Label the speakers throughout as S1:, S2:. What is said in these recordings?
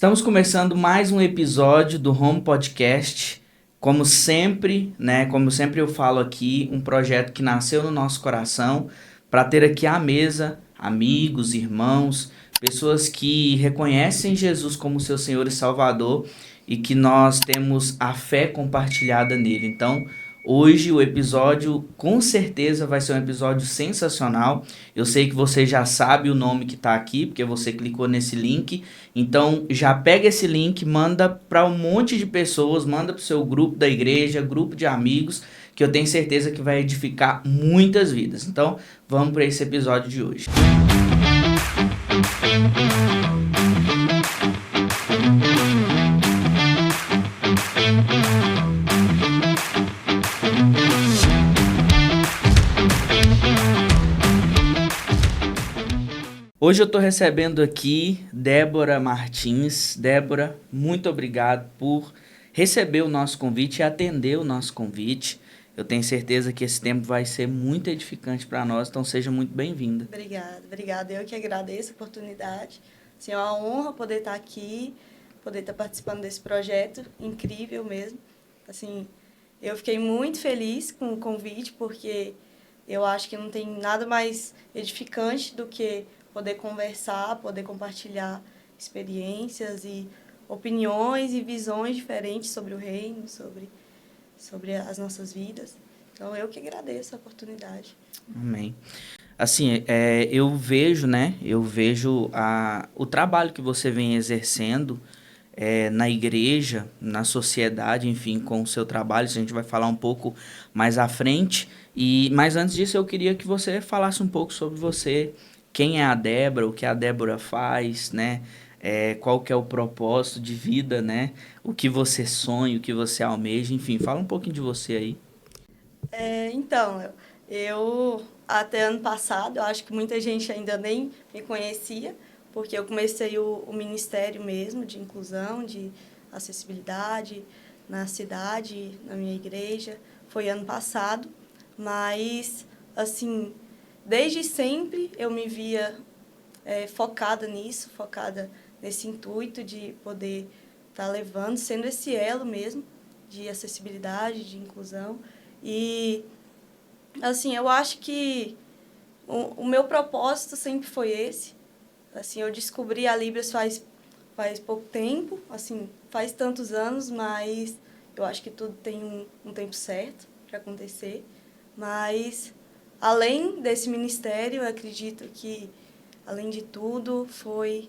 S1: Estamos começando mais um episódio do Home Podcast. Como sempre, né? Como sempre eu falo aqui, um projeto que nasceu no nosso coração para ter aqui à mesa amigos, irmãos, pessoas que reconhecem Jesus como seu Senhor e Salvador e que nós temos a fé compartilhada nele. Então, hoje o episódio com certeza vai ser um episódio sensacional. Eu sei que você já sabe o nome que está aqui, porque você clicou nesse link. Então, já pega esse link, manda para um monte de pessoas, manda para o seu grupo da igreja, grupo de amigos, que eu tenho certeza que vai edificar muitas vidas. Então, vamos para esse episódio de hoje. Hoje eu estou recebendo aqui Débora Martins. Débora, muito obrigado por receber o nosso convite e atender o nosso convite. Eu tenho certeza que esse tempo vai ser muito edificante para nós, então seja muito bem-vinda.
S2: Obrigada. Eu que agradeço a oportunidade. Assim, é uma honra poder estar aqui, poder estar participando desse projeto incrível mesmo. Assim, eu fiquei muito feliz com o convite, porque eu acho que não tem nada mais edificante do que poder conversar, poder compartilhar experiências e opiniões e visões diferentes sobre o reino, sobre as nossas vidas. Então, eu que agradeço a oportunidade.
S1: Amém. Assim, eu vejo, né? Eu vejo o trabalho que você vem exercendo na igreja, na sociedade, enfim, com o seu trabalho. Isso a gente vai falar um pouco mais à frente. Mas antes disso, eu queria que você falasse um pouco sobre você. Quem é a Débora, o que a Débora faz, né? Qual que é o propósito de vida, né? O que você sonha, o que você almeja, enfim, fala um pouquinho de você aí.
S2: Então, eu até ano passado, eu acho que muita gente ainda nem me conhecia, porque eu comecei o ministério mesmo de inclusão, de acessibilidade na cidade, na minha igreja, foi ano passado, mas, assim, desde sempre eu me via focada nisso, focada nesse intuito de poder estar levando, sendo esse elo mesmo de acessibilidade, de inclusão. E, assim, eu acho que o meu propósito sempre foi esse. Assim, eu descobri a Libras faz pouco tempo, assim, faz tantos anos, mas eu acho que tudo tem um tempo certo para acontecer. Mas, além desse ministério, eu acredito que, além de tudo, foi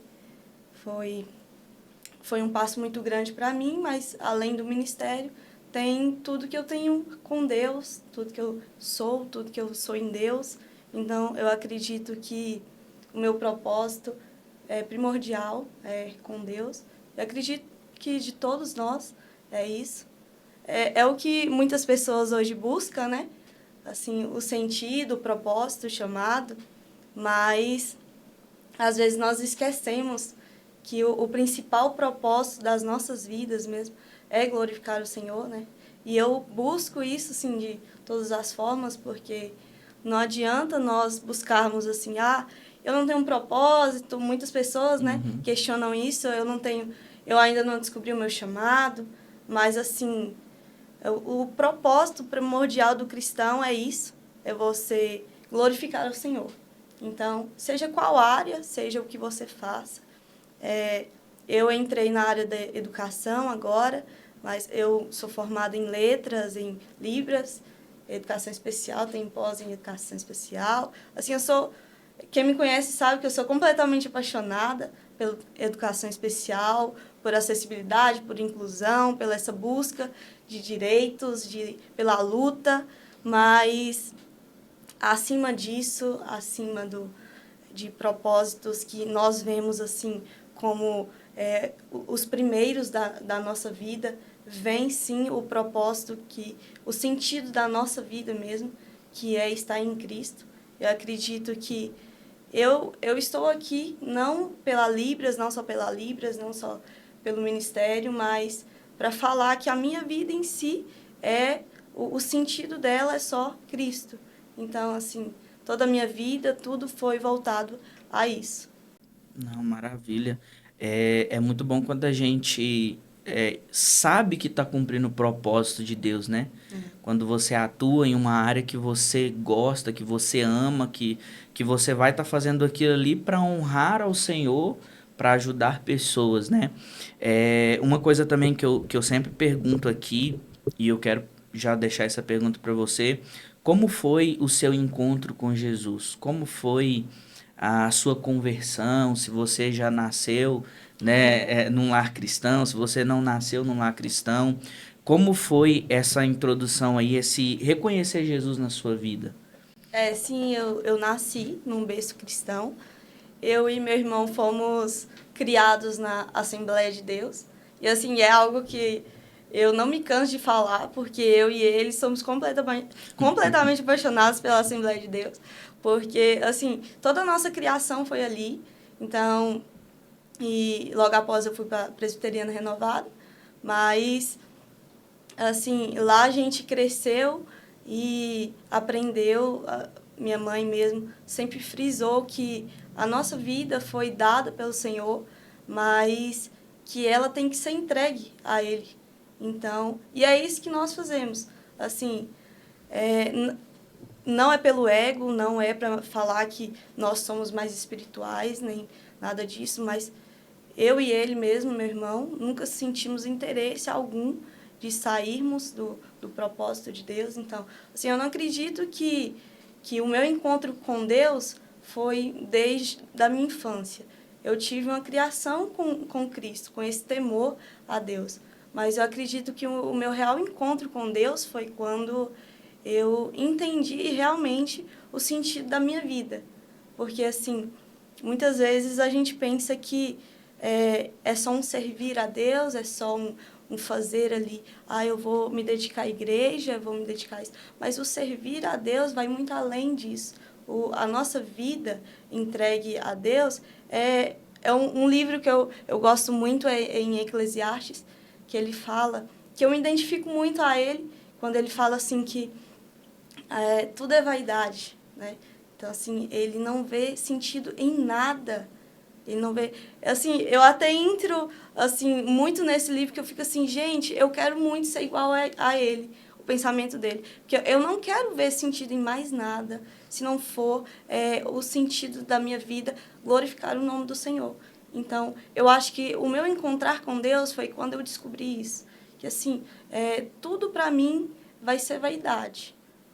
S2: foi um passo muito grande para mim, mas além do ministério, tem tudo que eu tenho com Deus, tudo que eu sou, tudo que eu sou em Deus. Então, eu acredito que o meu propósito é primordial, com Deus. Eu acredito que de todos nós é isso. É o que muitas pessoas hoje buscam, né? Assim, o sentido, o propósito, o chamado, mas às vezes nós esquecemos que o principal propósito das nossas vidas mesmo é glorificar o Senhor, né? E eu busco isso, assim, de todas as formas, porque não adianta nós buscarmos, assim, eu não tenho um propósito, muitas pessoas, né, questionam isso, eu ainda não descobri o meu chamado, mas, assim, o propósito primordial do cristão é isso, é você glorificar o Senhor. Então, seja qual área, seja o que você faça. Eu entrei na área da educação agora, mas eu sou formada em letras, em Libras, educação especial, tenho pós em educação especial. Assim, quem me conhece sabe que eu sou completamente apaixonada pela educação especial, por acessibilidade, por inclusão, pela essa busca de direitos, pela luta, mas acima disso, de propósitos que nós vemos assim como os primeiros da nossa vida, vem sim o propósito, o sentido da nossa vida mesmo, que é estar em Cristo. Eu acredito que eu estou aqui não pela Libras, não só pela Libras, não só pelo ministério, mas para falar que a minha vida em si o sentido dela é só Cristo. Então, assim, toda a minha vida, tudo foi voltado a isso.
S1: Não, maravilha. É muito bom quando a gente sabe que está cumprindo o propósito de Deus, né? Quando você atua em uma área que você gosta, que você ama, que você vai estar fazendo aquilo ali para honrar ao Senhor, para ajudar pessoas, né? Uma coisa também que eu sempre pergunto aqui, e eu quero já deixar essa pergunta para você: como foi o seu encontro com Jesus? Como foi a sua conversão? Se você já nasceu, né, num lar cristão, se você não nasceu num lar cristão, como foi essa introdução aí, esse reconhecer Jesus na sua vida?
S2: Sim, eu nasci num berço cristão. Eu e meu irmão fomos criados na Assembleia de Deus. E, assim, é algo que eu não me canso de falar, porque eu e ele somos completamente apaixonados pela Assembleia de Deus. Porque, assim, toda a nossa criação foi ali. Então, e logo após eu fui para Presbiteriana Renovada. Mas, assim, lá a gente cresceu e aprendeu. Minha mãe mesmo sempre frisou que a nossa vida foi dada pelo Senhor, mas que ela tem que ser entregue a Ele. Então, e é isso que nós fazemos. Assim, não é pelo ego, não é para falar que nós somos mais espirituais, nem nada disso, mas eu e ele mesmo, meu irmão, nunca sentimos interesse algum de sairmos do propósito de Deus. Então, assim, eu não acredito que o meu encontro com Deus foi desde a minha infância. Eu tive uma criação com Cristo, com esse temor a Deus. Mas eu acredito que o meu real encontro com Deus foi quando eu entendi realmente o sentido da minha vida. Porque, assim, muitas vezes a gente pensa que é só um servir a Deus, é só um fazer ali, eu vou me dedicar à igreja, eu vou me dedicar a isso. Mas o servir a Deus vai muito além disso. A nossa vida entregue a Deus é um livro que eu gosto muito, em Eclesiastes, que ele fala, que eu me identifico muito a ele, quando ele fala assim que tudo é vaidade, né? Então, assim, ele não vê sentido em nada. Ele não vê... Assim, eu até entro, assim, muito nesse livro, que eu fico assim, gente, eu quero muito ser igual a ele, o pensamento dele. Porque eu não quero ver sentido em mais nada, se não for o sentido da minha vida glorificar o nome do Senhor. Então, eu acho que o meu encontrar com Deus foi quando eu descobri isso. Que, assim, tudo para mim vai ser vaidade.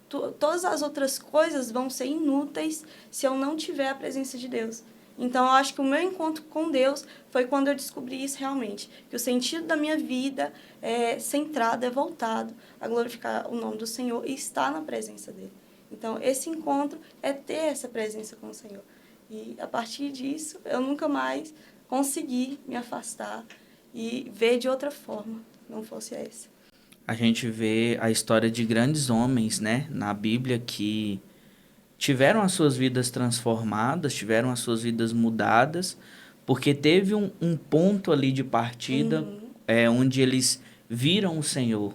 S2: Todas as outras coisas vão ser inúteis se eu não tiver a presença de Deus. Então, eu acho que o meu encontro com Deus foi quando eu descobri isso realmente. Que o sentido da minha vida é centrado, é voltado a glorificar o nome do Senhor e estar na presença dEle. Então, esse encontro é ter essa presença com o Senhor. E, a partir disso, eu nunca mais consegui me afastar e ver de outra forma, não fosse essa.
S1: A gente vê a história de grandes homens, né, na Bíblia que tiveram as suas vidas transformadas, tiveram as suas vidas mudadas, porque teve um ponto ali de partida onde eles viram o Senhor,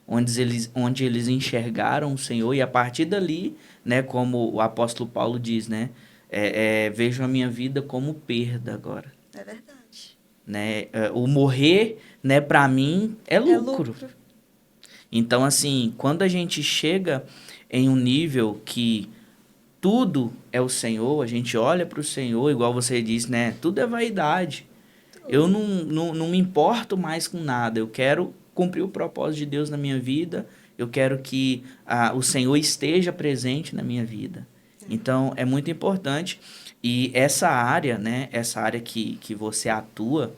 S1: onde eles enxergaram o Senhor, e a partir dali, né, como o apóstolo Paulo diz, né, vejo a minha vida como perda agora.
S2: É verdade.
S1: Né? O morrer, né, para mim, é
S2: É
S1: lucro.
S2: lucro.
S1: Então, assim, quando a gente chega em um nível que tudo é o Senhor, a gente olha para o Senhor, igual você disse, né? Tudo é vaidade. Eu não me importo mais com nada. Eu quero cumprir o propósito de Deus na minha vida. Eu quero que o Senhor esteja presente na minha vida. Então, é muito importante. E essa área, né? Essa área que você atua,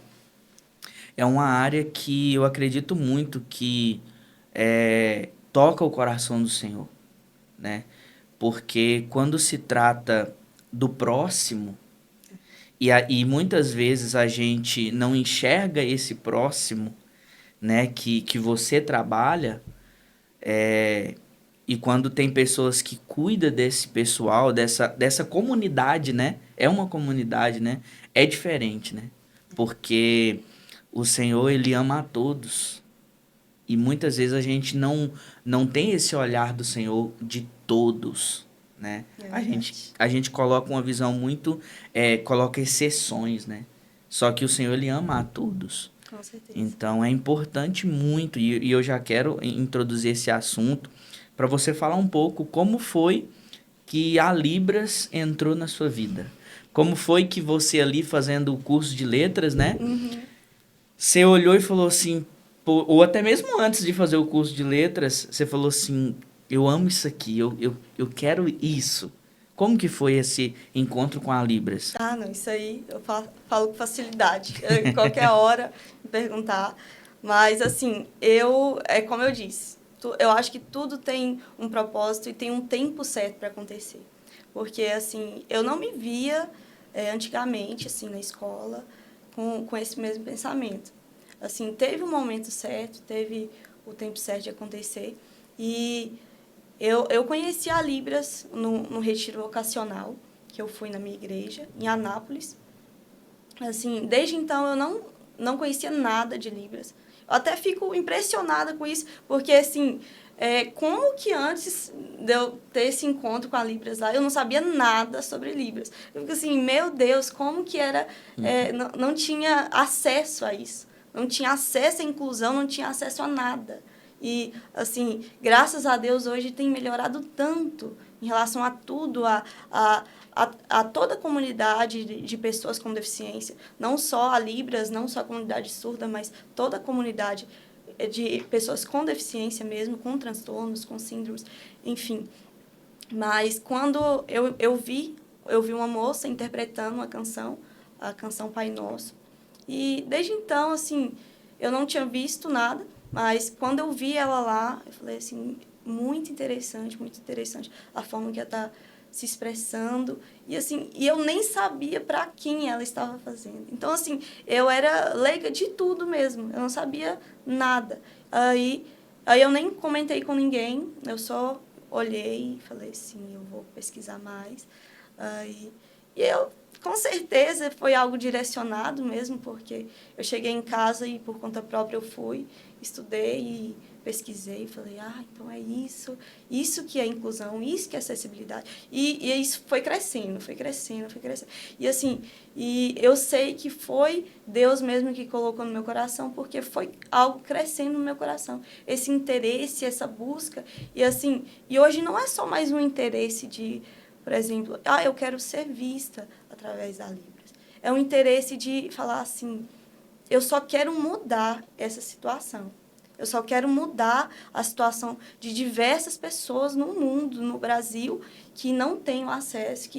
S1: é uma área que eu acredito muito que toca o coração do Senhor, né? Porque quando se trata do próximo, e muitas vezes a gente não enxerga esse próximo, né, que você trabalha, e quando tem pessoas que cuidam desse pessoal, dessa comunidade, né? É uma comunidade, né? É diferente, né? Porque o Senhor, ele ama a todos. E muitas vezes a gente não tem esse olhar do Senhor de todos, né?
S2: É
S1: A gente,
S2: verdade.
S1: a gente coloca uma visão muito, coloca exceções, né? Só que o Senhor, Ele ama a todos.
S2: Com certeza.
S1: Então, é importante muito, e eu já quero introduzir esse assunto, para você falar um pouco como foi que a Libras entrou na sua vida. Como foi que você ali fazendo o curso de letras, né? Você olhou e falou assim, ou até mesmo antes de fazer o curso de letras, você falou assim, eu amo isso aqui, eu quero isso. Como que foi esse encontro com a Libras?
S2: Ah, não, isso aí eu falo com facilidade. Qualquer hora me perguntar. Mas, assim, é como eu disse, eu acho que tudo tem um propósito e tem um tempo certo para acontecer. Porque, assim, eu não me via antigamente, assim, na escola, com esse mesmo pensamento. Assim, teve um momento certo, teve o tempo certo de acontecer. E eu conheci a Libras no retiro vocacional, que eu fui na minha igreja, em Anápolis. Assim, desde então eu não conhecia nada de Libras. Eu até fico impressionada com isso, porque assim, como que antes de eu ter esse encontro com a Libras lá, eu não sabia nada sobre Libras. Eu fico assim, meu Deus, como que era, não tinha acesso a isso. Não tinha acesso à inclusão, não tinha acesso a nada. E, assim, graças a Deus, hoje tem melhorado tanto em relação a tudo, a toda a comunidade de pessoas com deficiência, não só a Libras, não só a comunidade surda, mas toda a comunidade de pessoas com deficiência mesmo, com transtornos, com síndromes, enfim. Mas quando eu vi uma moça interpretando uma canção, a canção Pai Nosso, e desde então, assim, eu não tinha visto nada, mas quando eu vi ela lá, eu falei assim, muito interessante a forma que ela está se expressando. E assim, e eu nem sabia para quem ela estava fazendo. Então, assim, eu era leiga de tudo mesmo, eu não sabia nada. Aí eu nem comentei com ninguém, eu só olhei e falei assim, eu vou pesquisar mais. E eu, com certeza, foi algo direcionado mesmo, porque eu cheguei em casa e, por conta própria, eu fui, estudei e pesquisei, falei, então é isso que é inclusão, isso que é acessibilidade. E isso foi crescendo. E, assim, eu sei que foi Deus mesmo que colocou no meu coração, porque foi algo crescendo no meu coração. Esse interesse, essa busca. E, assim, e hoje não é só mais um interesse de, por exemplo, eu quero ser vista através da Libras. É um interesse de falar assim, eu só quero mudar essa situação. Eu só quero mudar a situação de diversas pessoas no mundo, no Brasil, que não têm o acesso,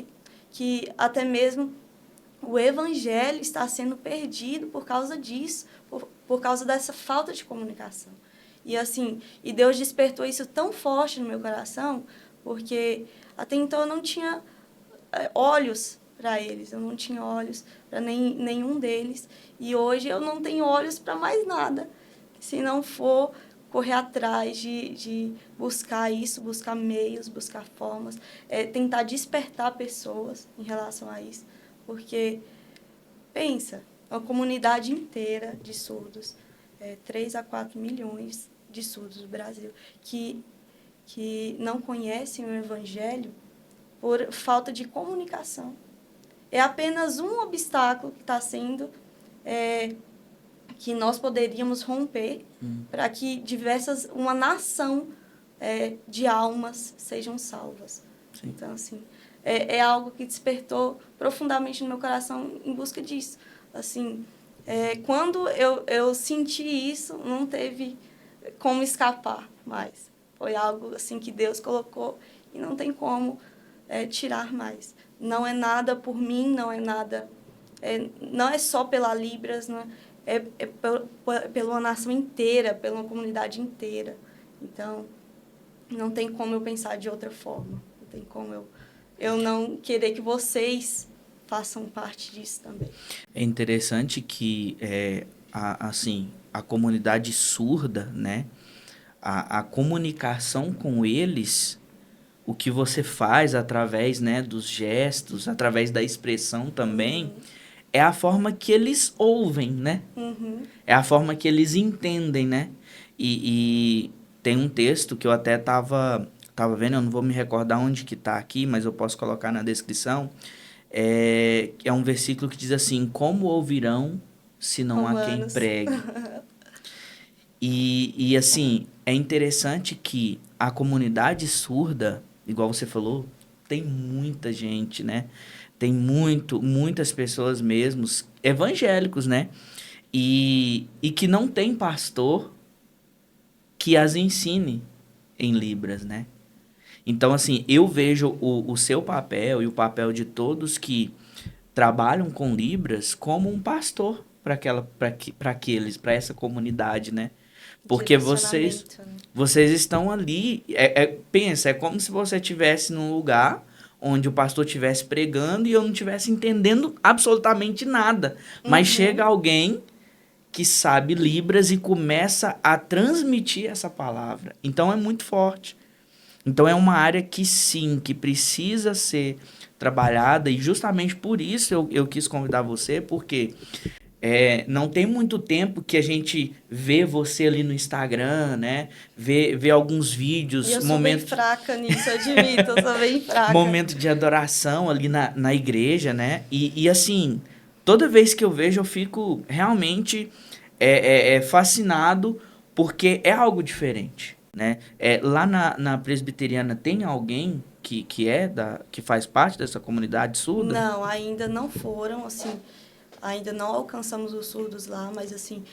S2: que até mesmo o evangelho está sendo perdido por causa disso, por causa dessa falta de comunicação. E assim, e Deus despertou isso tão forte no meu coração, porque até então eu não tinha olhos para eles, eu não tinha olhos para nenhum deles, e hoje eu não tenho olhos para mais nada, se não for correr atrás de buscar isso, buscar meios, buscar formas, tentar despertar pessoas em relação a isso, porque, pensa, uma comunidade inteira de surdos, 3 a 4 milhões de surdos do Brasil, que não conhecem o Evangelho por falta de comunicação. É apenas um obstáculo que está sendo, que nós poderíamos romper para que uma nação de almas sejam salvas. Sim. Então, assim, é algo que despertou profundamente no meu coração em busca disso. Assim, quando eu senti isso, não teve como escapar mais. Foi algo assim que Deus colocou e não tem como tirar mais. Não é nada por mim, não é nada... não é só pela Libras, não pela uma nação inteira, pela uma comunidade inteira. Então, não tem como eu pensar de outra forma. Não tem como eu não querer que vocês façam parte disso também.
S1: É interessante que, assim, a comunidade surda, né? A comunicação com eles, o que você faz através, né, dos gestos, através da expressão também, é a forma que eles ouvem, né? É a forma que eles entendem, né? E tem um texto que eu até tava vendo, eu não vou me recordar onde que tá aqui, mas eu posso colocar na descrição, é um versículo que diz assim: como ouvirão se não há quem
S2: Romanos.
S1: pregue? E assim, é interessante que a comunidade surda, igual você falou, tem muita gente, né? Tem muitas pessoas mesmo, evangélicos, né? E que não tem pastor que as ensine em Libras, né? Então, assim, eu vejo o seu papel e o papel de todos que trabalham com Libras como um pastor para aqueles, para essa comunidade, né? Porque
S2: Direcionamento, né?
S1: vocês estão ali, pensa, é como se você estivesse num lugar onde o pastor estivesse pregando e eu não estivesse entendendo absolutamente nada. Mas chega
S2: Uhum.
S1: alguém que sabe Libras e começa a transmitir essa palavra. Então é muito forte. Então é uma área que sim, que precisa ser trabalhada e justamente por isso eu quis convidar você, porque não tem muito tempo que a gente vê você ali no Instagram, né? Vê alguns
S2: E
S1: vídeos,
S2: eu sou bem fraca nisso, eu admito, eu sou bem fraca.
S1: momento de adoração ali na igreja, né? E assim, toda vez que eu vejo eu fico realmente fascinado porque é algo diferente, né? Lá na presbiteriana tem alguém que faz parte dessa comunidade surda?
S2: Não, ainda não foram, assim, ainda não alcançamos os surdos lá, mas assim,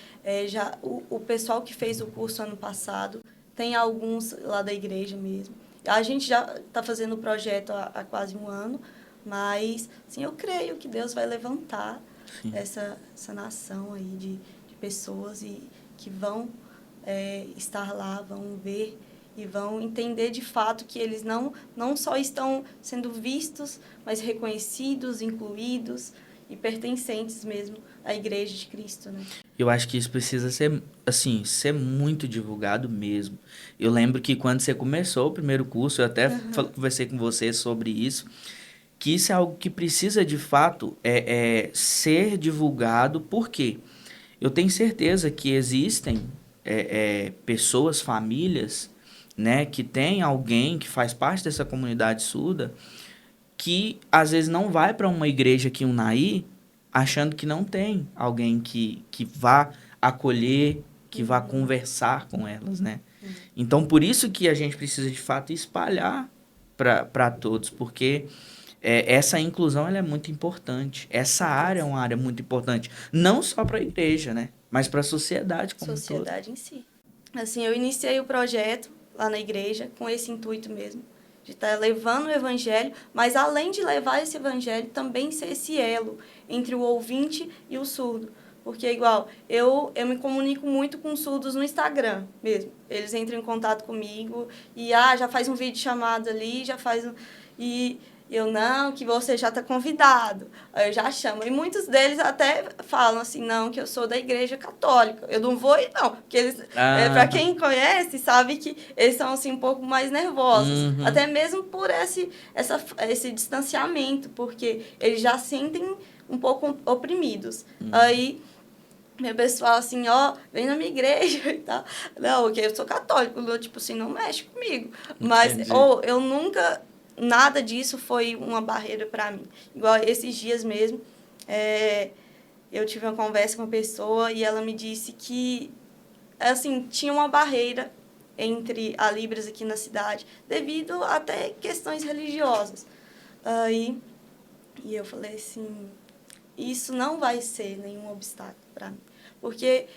S2: já o pessoal que fez o curso ano passado, tem alguns lá da igreja mesmo. A gente já está fazendo o projeto há quase um ano, mas assim, eu creio que Deus vai levantar
S1: Sim.
S2: essa nação aí de pessoas e que vão estar lá, vão ver e vão entender de fato que eles não só estão sendo vistos, mas reconhecidos, incluídos e pertencentes mesmo à Igreja de Cristo, né?
S1: Eu acho que isso precisa ser, assim, ser muito divulgado mesmo. Eu lembro que quando você começou o primeiro curso, eu até conversei com você sobre isso, que isso é algo que precisa de fato ser divulgado, porque eu tenho certeza que existem pessoas, famílias, né, que tem alguém que faz parte dessa comunidade surda que às vezes não vai para uma igreja aqui em Unai achando que não tem alguém que vá acolher, que vá conversar com elas, né? Então, por isso que a gente precisa, de fato, espalhar para todos, porque essa inclusão ela é muito importante. Essa área é uma área muito importante, não só para a igreja, né? Mas para a sociedade como um todo.
S2: Sociedade em si. Assim, eu iniciei o projeto lá na igreja com esse intuito mesmo, de estar levando o evangelho, mas além de levar esse evangelho, também ser esse elo entre o ouvinte e o surdo. Porque, igual, eu me comunico muito com surdos no Instagram mesmo. Eles entram em contato comigo e, já faz um vídeo chamado ali, já faz um... E eu, não, que você já está convidado. Aí eu já chamo. E muitos deles até falam assim, não, que eu sou da igreja católica. Eu não vou ir, não. Porque eles, para quem conhece, sabe que eles são assim, um pouco mais nervosos. Até mesmo por esse distanciamento, porque eles já sentem um pouco oprimidos. Aí meu pessoal assim, vem na minha igreja e tal. Não, porque eu sou católico, tipo assim, não mexe comigo. Mas, eu nunca, nada disso foi uma barreira para mim. Igual esses dias mesmo, eu tive uma conversa com uma pessoa e ela me disse que, assim, tinha uma barreira entre a Libras aqui na cidade, devido até questões religiosas. Aí, e eu falei assim, isso não vai ser nenhum obstáculo para mim. Porque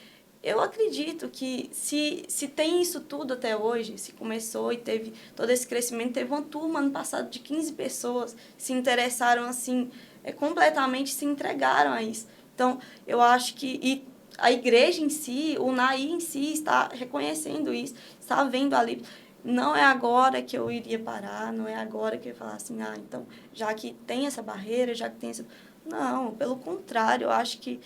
S2: eu acredito que se tem isso tudo até hoje, se começou e teve todo esse crescimento, teve uma turma ano passado de 15 pessoas que se interessaram assim, completamente se entregaram a isso. Então, eu acho que a igreja em si, o NAI em si, está reconhecendo isso, está vendo ali. Não é agora que eu iria parar, não é agora que eu ia falar assim, então, já que tem essa barreira, já que tem essa... Não, pelo contrário, eu acho que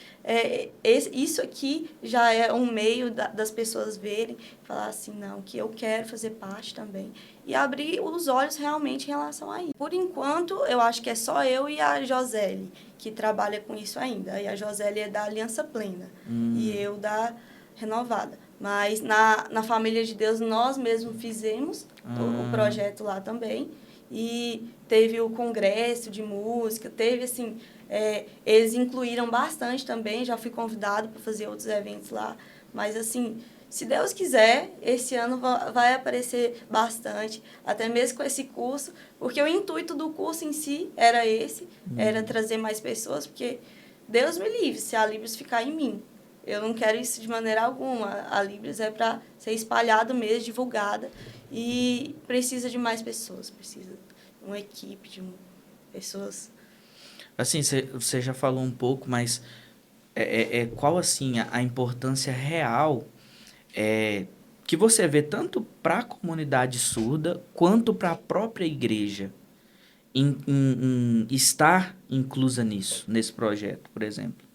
S2: isso aqui já é um meio das pessoas verem, falar assim, não, que eu quero fazer parte também. E abrir os olhos realmente em relação a isso. Por enquanto, eu acho que é só eu e a Joseli que trabalha com isso ainda. E a Joseli é da Aliança Plena e eu da Renovada. Mas na Família de Deus, nós mesmos fizemos o projeto lá também. e teve o congresso de música, teve, assim, eles incluíram bastante também, já fui convidado para fazer outros eventos lá, mas, assim, se Deus quiser, esse ano vai aparecer bastante, até mesmo com esse curso, porque o intuito do curso em si era esse, era trazer mais pessoas, porque Deus me livre se a Libras ficar em mim. Eu não quero isso de maneira alguma. A Libras é para ser espalhada mesmo, divulgada, e precisa de mais pessoas, precisa de uma equipe, pessoas.
S1: Assim, você já falou um pouco, mas qual assim a importância real que você vê tanto para a comunidade surda quanto para a própria igreja em estar inclusa nisso, nesse projeto, por exemplo?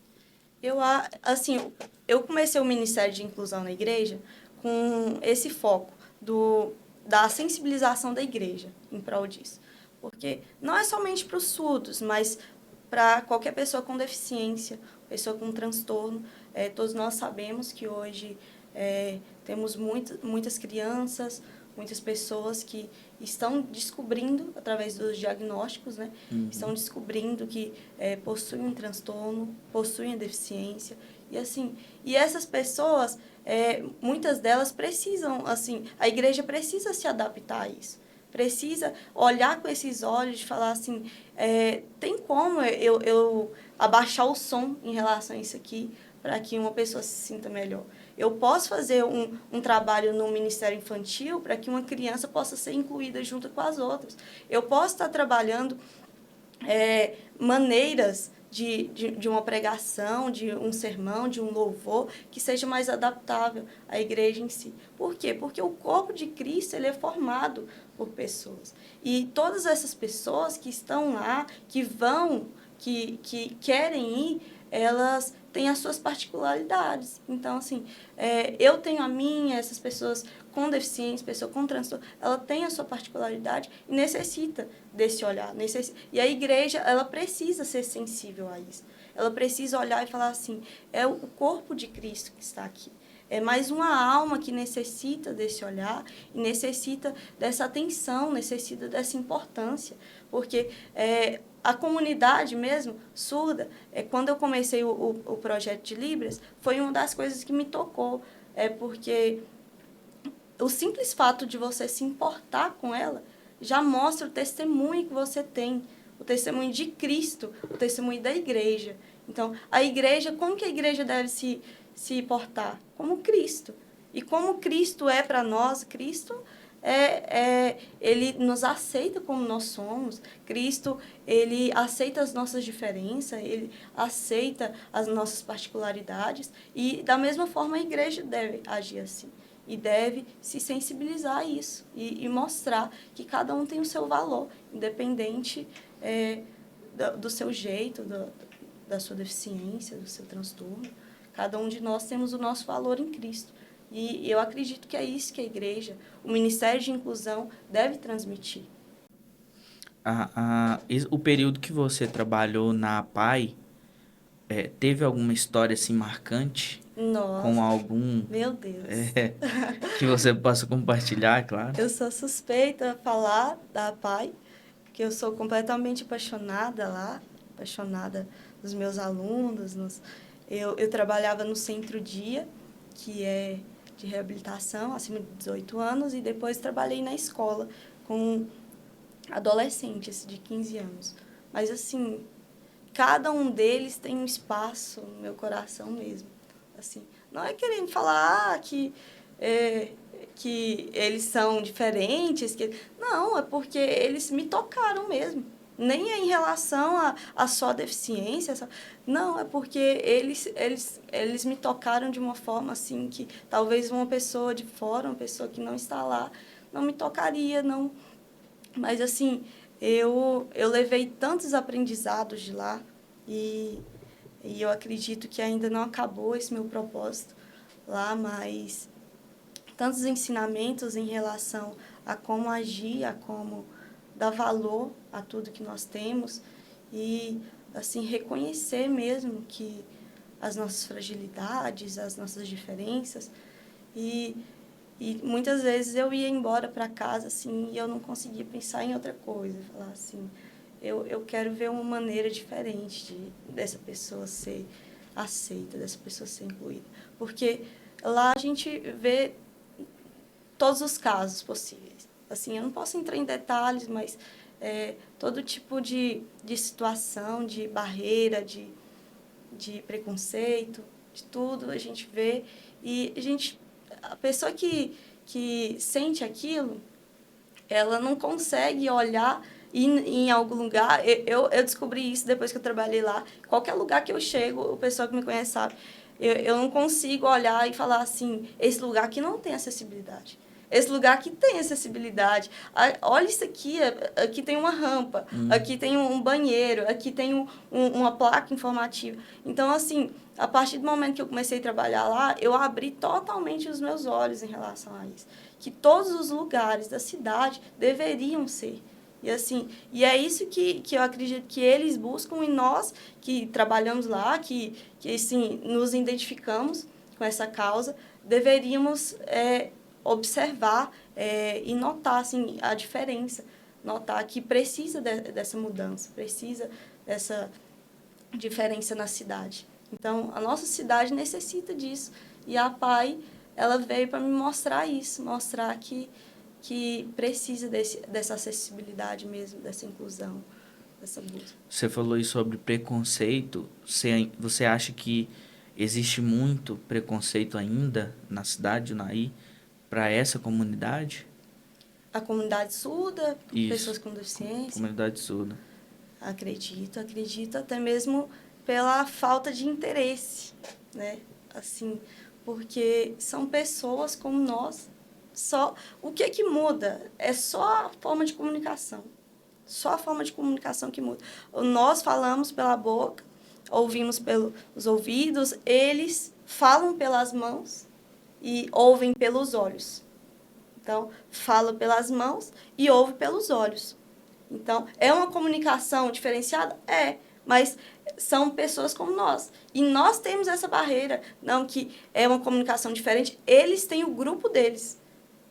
S2: Assim, eu comecei o Ministério de Inclusão na igreja com esse foco da sensibilização da igreja em prol disso. Porque não é somente para os surdos, mas para qualquer pessoa com deficiência, pessoa com transtorno. Todos nós sabemos que hoje temos muitas crianças, muitas pessoas que estão descobrindo, através dos diagnósticos, né? Estão descobrindo que possuem um transtorno, possuem a deficiência. E, assim, e essas pessoas, muitas delas precisam, assim, a igreja precisa se adaptar a isso. Precisa olhar com esses olhos e falar assim, tem como eu abaixar o som em relação a isso aqui para que uma pessoa se sinta melhor. Eu posso fazer um trabalho no Ministério Infantil para que uma criança possa ser incluída junto com as outras. Eu posso estar trabalhando maneiras de uma pregação, de um sermão, de um louvor, que seja mais adaptável à igreja em si. Por quê? Porque o corpo de Cristo ele é formado por pessoas. E todas essas pessoas que estão lá, que vão, que querem ir, elas têm as suas particularidades. Então, assim, eu tenho a minha, essas pessoas com deficiência, pessoa com transtorno, ela tem a sua particularidade e necessita desse olhar. E a igreja, ela precisa ser sensível a isso. Ela precisa olhar e falar assim, é o corpo de Cristo que está aqui. É mais uma alma que necessita desse olhar e necessita dessa atenção, necessita dessa importância. Porque a comunidade mesmo, surda, quando eu comecei o projeto de Libras, foi uma das coisas que me tocou. Porque o simples fato de você se importar com ela já mostra o testemunho que você tem, o testemunho de Cristo, o testemunho da igreja. Então, a igreja, como que a igreja deve se portar? Como Cristo. E como Cristo é para nós, Cristo ele nos aceita como nós somos. Cristo, ele aceita as nossas diferenças, ele aceita as nossas particularidades. E, da mesma forma, a igreja deve agir assim. E deve se sensibilizar a isso e mostrar que cada um tem o seu valor, independente do seu jeito, da sua deficiência, do seu transtorno. Cada um de nós temos o nosso valor em Cristo. E eu acredito que é isso que a igreja, o Ministério de Inclusão, deve transmitir.
S1: O período que você trabalhou na APAE, teve alguma história assim marcante? Com
S2: Nossa,
S1: algum
S2: meu Deus.
S1: que você possa compartilhar, claro?
S2: Eu sou suspeita a falar da PAI, porque eu sou completamente apaixonada lá, apaixonada dos meus alunos. Eu trabalhava no Centro-Dia, que é de reabilitação acima de 18 anos, e depois trabalhei na escola com adolescentes de 15 anos. Mas, assim, cada um deles tem um espaço no meu coração mesmo. Assim, não é querendo falar que eles são diferentes. Não, é porque eles me tocaram mesmo. Nem é em relação a só deficiência. Não, é porque eles me tocaram de uma forma assim que talvez uma pessoa de fora, uma pessoa que não está lá, não me tocaria, não. Mas, assim, eu levei tantos aprendizados de lá e eu acredito que ainda não acabou esse meu propósito lá, mas tantos ensinamentos em relação a como agir, a como dar valor a tudo que nós temos e, assim, reconhecer mesmo que as nossas fragilidades, as nossas diferenças e E muitas vezes eu ia embora para casa, assim, e eu não conseguia pensar em outra coisa. Falar assim, eu quero ver uma maneira diferente dessa pessoa ser aceita, dessa pessoa ser incluída. Porque lá a gente vê todos os casos possíveis. Assim, eu não posso entrar em detalhes, mas todo tipo de situação, de barreira, de preconceito, de tudo a gente vê. E a pessoa que sente aquilo, ela não consegue olhar em algum lugar. Eu descobri isso depois que eu trabalhei lá. Qualquer lugar que eu chego, o pessoal que me conhece sabe, eu não consigo olhar e falar assim, esse lugar aqui não tem acessibilidade. Esse lugar aqui tem acessibilidade. Olha isso aqui, aqui tem uma rampa, aqui tem um banheiro, aqui tem uma placa informativa. Então, assim, a partir do momento que eu comecei a trabalhar lá, eu abri totalmente os meus olhos em relação a isso. Que todos os lugares da cidade deveriam ser. E, assim, e é isso que eu acredito que eles buscam e nós que trabalhamos lá, que assim, nos identificamos com essa causa, deveríamos observar e notar assim, a diferença, notar que precisa dessa mudança, precisa dessa diferença na cidade. Então, a nossa cidade necessita disso. E a PAI, ela veio para me mostrar isso, mostrar que precisa dessa acessibilidade mesmo, dessa inclusão, dessa busca.
S1: Você falou aí sobre preconceito. Você acha que existe muito preconceito ainda na cidade de Unai para essa comunidade?
S2: A comunidade surda,
S1: Isso,
S2: pessoas com deficiência,
S1: comunidade surda.
S2: acredito até mesmo pela falta de interesse, né? Assim, porque são pessoas como nós. Só o que muda é só a forma de comunicação. Só a forma de comunicação que muda. Nós falamos pela boca, ouvimos pelos ouvidos, eles falam pelas mãos e ouvem pelos olhos. Então, fala pelas mãos e ouve pelos olhos. Então, é uma comunicação diferenciada? É, mas são pessoas como nós. E nós temos essa barreira, não que é uma comunicação diferente. Eles têm o grupo deles.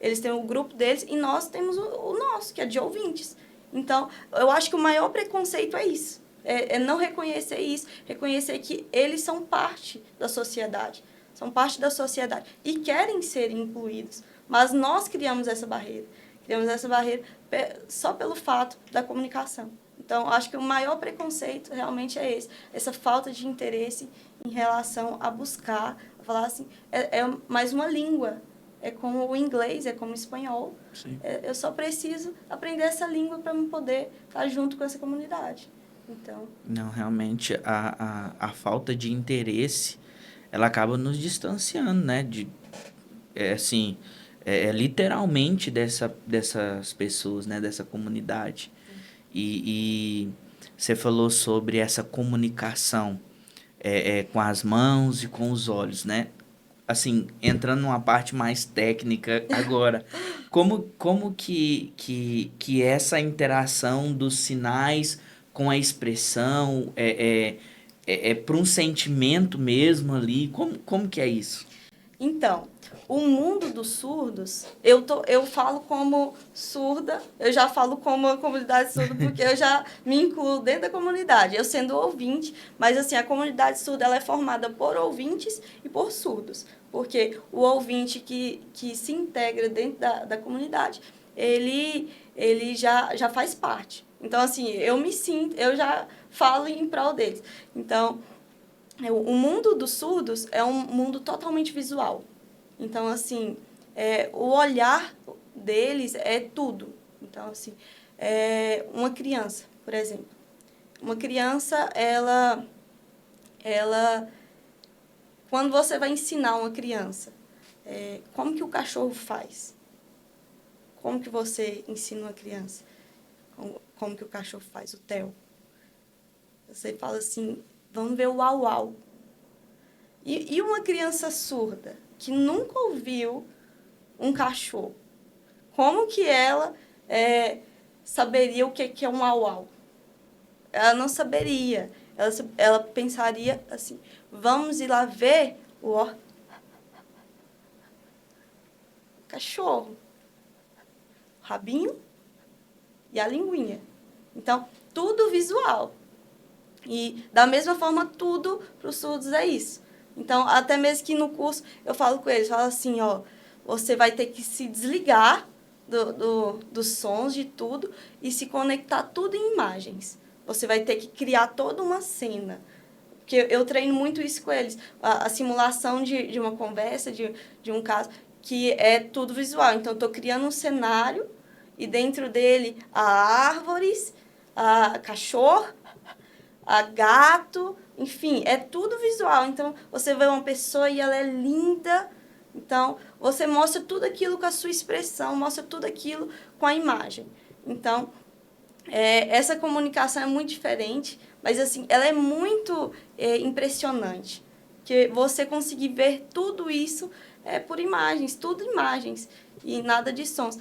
S2: Eles têm o grupo deles e nós temos o nosso, que é de ouvintes. Então, eu acho que o maior preconceito é isso. É não reconhecer isso, reconhecer que eles são parte da sociedade. São parte da sociedade e querem ser incluídos. Mas nós criamos essa barreira. Criamos essa barreira só pelo fato da comunicação. Então, acho que o maior preconceito realmente é esse. Essa falta de interesse em relação a buscar, a falar assim, é mais uma língua. É como o inglês, é como o espanhol. Eu só preciso aprender essa língua para me poder estar junto com essa comunidade. Então...
S1: Não, realmente a falta de interesse, ela acaba nos distanciando, né? Assim, literalmente dessas pessoas, né? Dessa comunidade. E você falou sobre essa comunicação com as mãos e com os olhos, né? Assim, entrando numa parte mais técnica agora, como que essa interação dos sinais com a expressão para um sentimento mesmo ali? Como que é isso?
S2: Então, o mundo dos surdos, eu falo como surda, eu já falo como a comunidade surda, porque eu já me incluo dentro da comunidade, eu sendo ouvinte, mas assim, a comunidade surda ela é formada por ouvintes e por surdos, porque o ouvinte que se integra dentro da comunidade, ele já faz parte. Então, assim, eu me sinto, eu já falo em prol deles. Então, o mundo dos surdos é um mundo totalmente visual. Então, assim, o olhar deles é tudo. Então, assim, uma criança, por exemplo. Uma criança, ela quando você vai ensinar uma criança, como que o cachorro faz? Como que você ensina uma criança? Como que o cachorro faz? O Theo. Você fala assim, vamos ver o au-au. E uma criança surda que nunca ouviu um cachorro, como que ela saberia o que é um au-au? Ela não saberia. Ela pensaria assim, vamos ir lá ver o cachorro, rabinho e a linguinha. Então, tudo visual. E, da mesma forma, tudo para os surdos é isso. Então, até mesmo que no curso, eu falo com eles, falo assim, ó, você vai ter que se desligar dos sons, de tudo, e se conectar tudo em imagens. Você vai ter que criar toda uma cena. Porque eu treino muito isso com eles. A simulação de uma conversa, de um caso, que é tudo visual. Então, eu estou criando um cenário e dentro dele há árvores, há cachorro, há gato, enfim, é tudo visual. Então, você vê uma pessoa e ela é linda. Então, você mostra tudo aquilo com a sua expressão, mostra tudo aquilo com a imagem. Então, essa comunicação é muito diferente, mas assim, ela é muito impressionante. Que você conseguir ver tudo isso por imagens, tudo imagens, e nada de sons.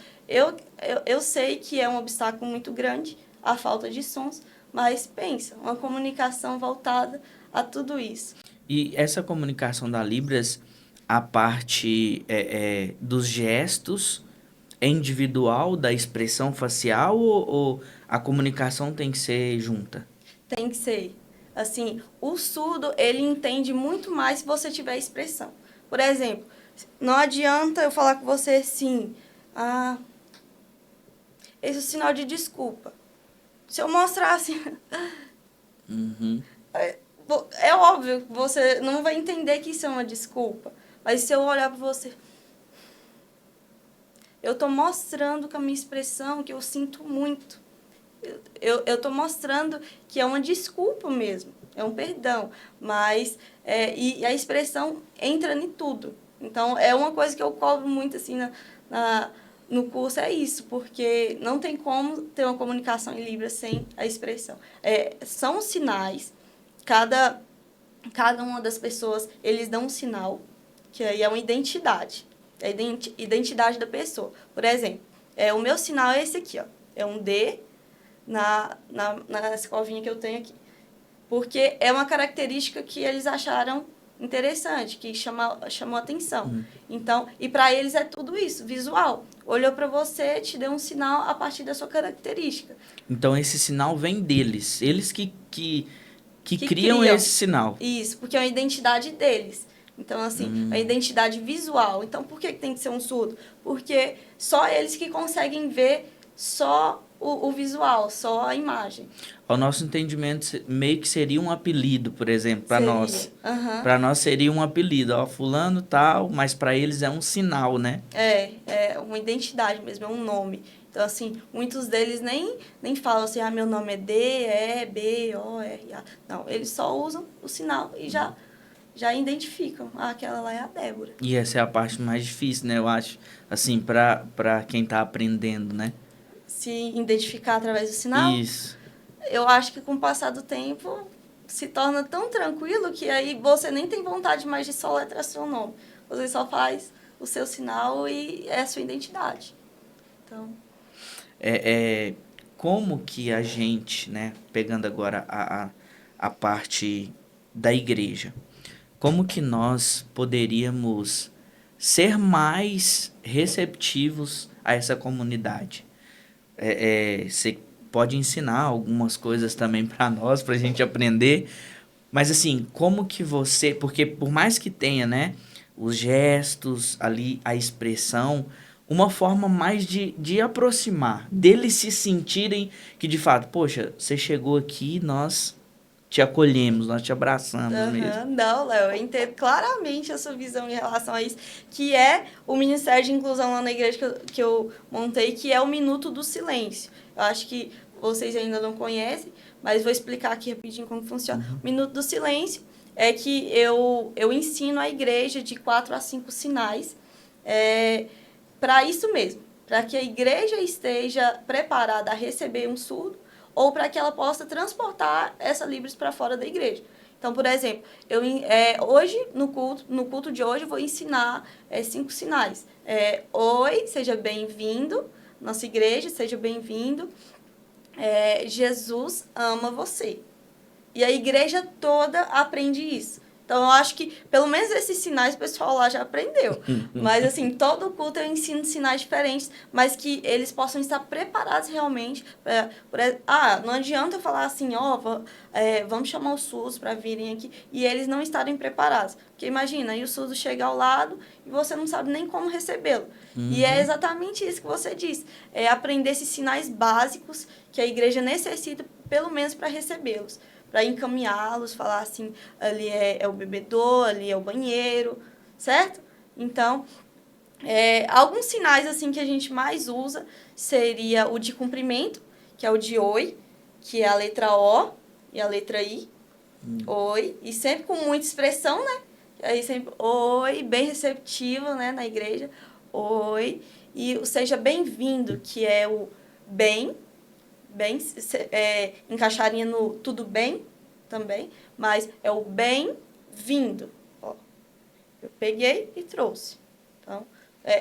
S2: Eu sei que é um obstáculo muito grande, a falta de sons, mas pensa, uma comunicação voltada a tudo isso.
S1: E essa comunicação da Libras, a parte dos gestos, é individual da expressão facial ou a comunicação tem que ser junta?
S2: Tem que ser. Assim, o surdo, ele entende muito mais se você tiver expressão. Por exemplo, não adianta eu falar com você assim, esse é o sinal de desculpa. Se eu mostrar assim, é óbvio que você não vai entender que isso é uma desculpa. Mas se eu olhar para você, eu estou mostrando com a minha expressão que eu sinto muito. Eu estou mostrando que é uma desculpa mesmo, é um perdão. Mas, e a expressão entra em tudo. Então, é uma coisa que eu cobro muito assim no curso, é isso, porque não tem como ter uma comunicação em Libras sem a expressão. São sinais, cada uma das pessoas, eles dão um sinal, que aí é uma identidade. É a identidade da pessoa. Por exemplo, o meu sinal é esse aqui, ó. É um D na escovinha que eu tenho aqui. Porque é uma característica que eles acharam interessante, que chamou atenção. Então, e para eles é tudo isso, visual. Olhou para você, te deu um sinal a partir da sua característica.
S1: Então esse sinal vem deles, eles que criam esse sinal.
S2: Isso, porque é uma identidade deles. Então, assim, é a identidade visual. Então, por que tem que ser um surdo? Porque só eles que conseguem ver só o visual, só a imagem.
S1: Ao nosso entendimento, meio que seria um apelido, por exemplo, para nós.
S2: Uhum.
S1: Para nós seria um apelido, ó, fulano tal, mas para eles é um sinal, né?
S2: É uma identidade mesmo, é um nome. Então, assim, muitos deles nem falam assim, meu nome é D, E, B, O, R, A. Não, eles só usam o sinal e já identificam. Aquela lá é a Débora.
S1: E essa é a parte mais difícil, né? Eu acho, assim, para quem tá aprendendo, né?
S2: Se identificar através do sinal?
S1: Isso.
S2: Eu acho que com o passar do tempo se torna tão tranquilo que aí você nem tem vontade mais de soletrar seu nome. Você só faz o seu sinal e é a sua identidade. Então...
S1: Como que a gente, né? Pegando agora a parte da igreja, como que nós poderíamos ser mais receptivos a essa comunidade? Você pode ensinar algumas coisas também para nós, para a gente aprender, mas assim, como que você... Porque por mais que tenha, né, os gestos ali, a expressão, uma forma mais de aproximar, deles se sentirem que de fato, poxa, você chegou aqui, nós te acolhemos, nós te abraçamos mesmo.
S2: Não, Léo, eu entendo claramente a sua visão em relação a isso, que é o Ministério de Inclusão lá na igreja que eu montei, que é o Minuto do Silêncio. Eu acho que vocês ainda não conhecem, mas vou explicar aqui rapidinho como funciona. O Minuto do Silêncio é que eu ensino a igreja de 4 a 5 sinais para isso mesmo, para que a igreja esteja preparada a receber um surdo, ou para que ela possa transportar essa Libras para fora da igreja. Então, por exemplo, hoje, no culto de hoje, eu vou ensinar 5 sinais. Oi, seja bem-vindo, nossa igreja, seja bem-vindo. Jesus ama você. E a igreja toda aprende isso. Então, eu acho que, pelo menos esses sinais, o pessoal lá já aprendeu. Mas, assim, todo culto eu ensino sinais diferentes, mas que eles possam estar preparados realmente. Não adianta eu falar assim, vamos chamar os surdos para virem aqui, e eles não estarem preparados. Porque imagina, aí o surdo chega ao lado e você não sabe nem como recebê-lo. E é exatamente isso que você disse. É aprender esses sinais básicos que a igreja necessita, pelo menos, para recebê-los. Para encaminhá-los, falar assim, ali é o bebedouro, ali é o banheiro, certo? Então, alguns sinais assim que a gente mais usa seria o de cumprimento, que é o de oi, que é a letra O e a letra I. Oi, e sempre com muita expressão, né? Aí sempre, oi, bem receptivo, né, na igreja. Oi, e o seja bem-vindo, que é o bem, encaixaria no tudo bem também, mas é o bem-vindo. Ó, eu peguei e trouxe. Então,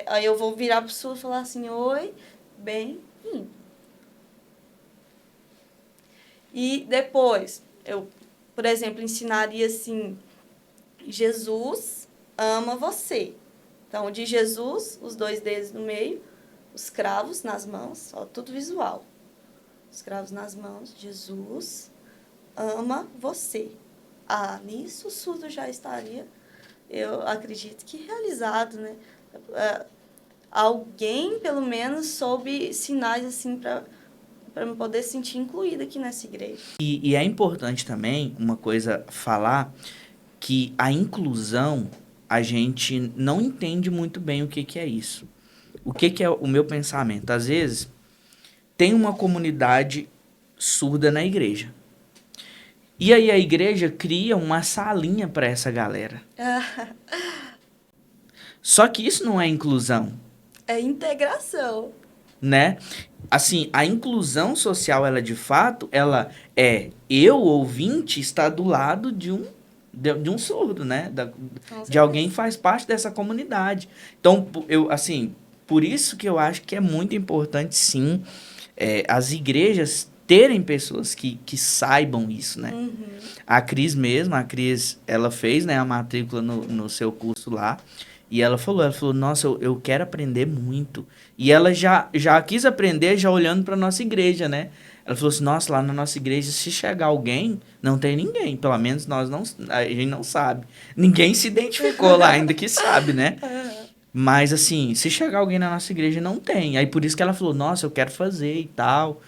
S2: aí eu vou virar para o sul e falar assim, oi, bem-vindo. E depois, eu, por exemplo, ensinaria assim, Jesus ama você. Então, de Jesus, os 2 dedos no meio, os cravos nas mãos, ó, tudo visual. Os cravos nas mãos, Jesus ama você. Nisso o surdo já estaria, eu acredito que realizado, né? Alguém, pelo menos, soube sinais assim para me poder sentir incluída aqui nessa igreja.
S1: E é importante também, uma coisa, falar que a inclusão, a gente não entende muito bem o que é isso. O que é o meu pensamento? Às vezes, tem uma comunidade surda na igreja. E aí a igreja cria uma salinha para essa galera. Só que isso não é inclusão.
S2: É integração.
S1: Né? Assim, a inclusão social, ela de fato, ela eu, ouvinte, estar do lado de um surdo, né? De alguém que faz parte dessa comunidade. Então, por isso que eu acho que é muito importante, sim, as igrejas terem pessoas que saibam isso, né? A Cris, ela fez, né, a matrícula no seu curso lá. E ela falou, nossa, eu quero aprender muito. E ela já quis aprender já olhando para nossa igreja, né? Ela falou assim, nossa, lá na nossa igreja, se chegar alguém, não tem ninguém. Pelo menos a gente não sabe. Ninguém se identificou lá, ainda que sabe, né? Mas assim, se chegar alguém na nossa igreja, não tem. Aí por isso que ela falou, nossa, eu quero fazer e tal.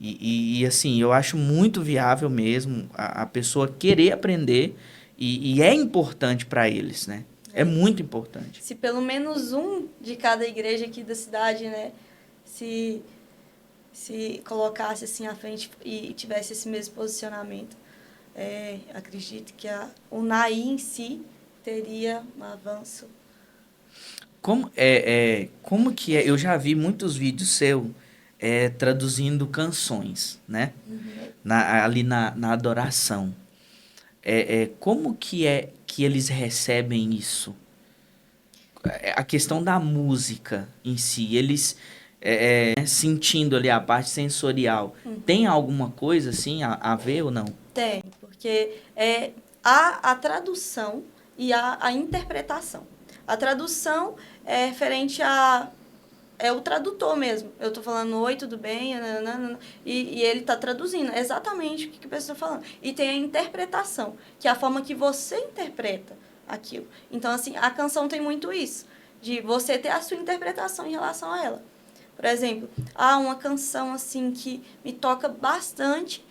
S1: E assim, eu acho muito viável mesmo a pessoa querer aprender. E é importante para eles, né? É muito importante.
S2: Se pelo menos um de cada igreja aqui da cidade, né, se colocasse assim à frente e tivesse esse mesmo posicionamento, acredito que o NAI em si teria um avanço.
S1: Como que é? Eu já vi muitos vídeos seu traduzindo canções, né? Ali na adoração. Como que é que eles recebem isso? A questão da música em si, eles sentindo ali a parte sensorial, tem alguma coisa assim a ver ou não?
S2: Tem, porque há a tradução e a interpretação. A tradução é referente é o tradutor mesmo. Eu estou falando, oi, tudo bem? E ele está traduzindo exatamente o que a pessoa está falando. E tem a interpretação, que é a forma que você interpreta aquilo. Então, assim, a canção tem muito isso, de você ter a sua interpretação em relação a ela. Por exemplo, uma canção, assim, que me toca bastante,